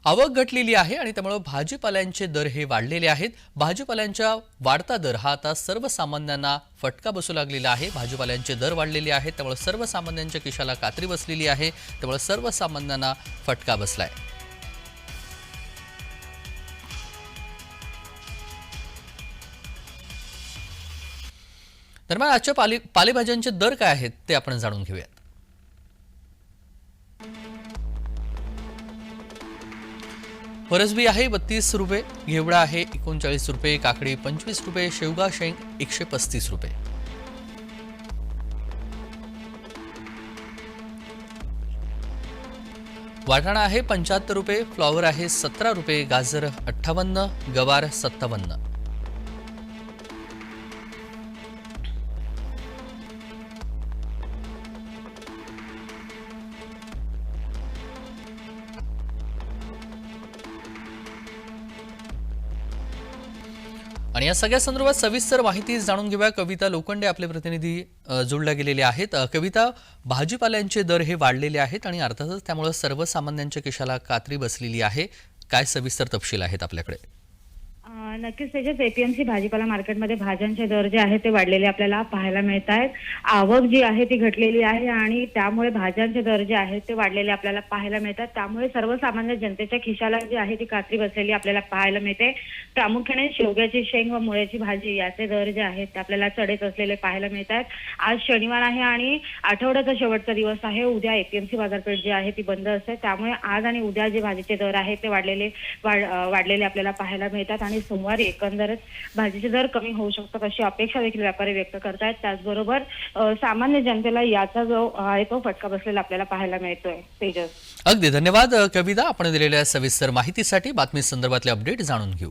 आवक घटलेली आहे आणि त्यामुळे भाजीपाल्यांचे दर हे वाढलेले आहेत। भाजीपाल्यांचा वाढता दर हा आता सर्वसामान्यांना फटका बसू लागलेला आहे। भाजीपाल्यांचे दर वाढलेले आहेत, त्यामुळे सर्वसामान्यांच्या खिशाला कात्री बसलेली आहे, त्यामुळे सर्वसामान्यांना फटका बसलाय। दरम्यान आजच्या पालेभाज्यांचे दर काय आहेत ते आपण जाणून घेऊयात। फरसबी आहे 32 रुपये, घेवडा आहे 39 रुपये, काकडी 25 रुपये, शेवगा शेंग 135 रुपये। वाटाणा आहे 75 रुपये, फ्लॉवर आहे 17 रुपये, गाजर 58, गवार 57। आणि या सगळ्या संदर्भात सविस्तर माहिती जाणून घेऊया। कविता लोखंडे आपले प्रतिनिधी जोडले गेलेले आहेत। कविता, भाजीपाल्यांचे दर हे वाढलेले आहेत आणि अर्थातच त्यामुळे सर्वसामान्यांच्या खिशाला कात्री बसलेली आहे। काय सविस्तर तपशील आहेत आपल्याकडे? नक्कीच त्याच्याच एपीएमसी भाजीपाला मार्केटमध्ये भाज्यांचे दर जे आहेत ते वाढलेले आपल्याला पाहायला मिळत आहेत। आवक जी आहे ती घटलेली आहे आणि त्यामुळे भाज्यांचे दर जे आहेत ते वाढलेले आपल्याला पाहायला मिळतात। त्यामुळे सर्वसामान्य जनतेच्या खिशाला जी आहे ती कात्री बसलेली आपल्याला पाहायला मिळते। प्रामुख्याने शेवग्याची शेंग व मुळ्याची भाजी याचे दर जे आहेत ते आपल्याला चढत असलेले पाहायला मिळतात। आज शनिवार आहे आणि आठवड्याचा शेवटचा दिवस आहे। उद्या एपीएमसी बाजारपेठ जी आहे ती बंद असते, त्यामुळे आज आणि उद्या जे भाजीचे दर आहेत ते वाढलेले आपल्याला पाहायला मिळतात आणि सोमवारी एकंदरच भाजीचे दर कमी होऊ शकतात अशी अपेक्षा देखील व्यापारी व्यक्त करतायत। त्याचबरोबर सामान्य जनतेला याचा जो आहे तो फटका बसलेला आपल्याला पाहायला मिळतोय। तेजस, अगदी धन्यवाद कविता, आपण दिलेल्या सविस्तर माहितीसाठी। बातमी संदर्भातले अपडेट जाणून घेऊ।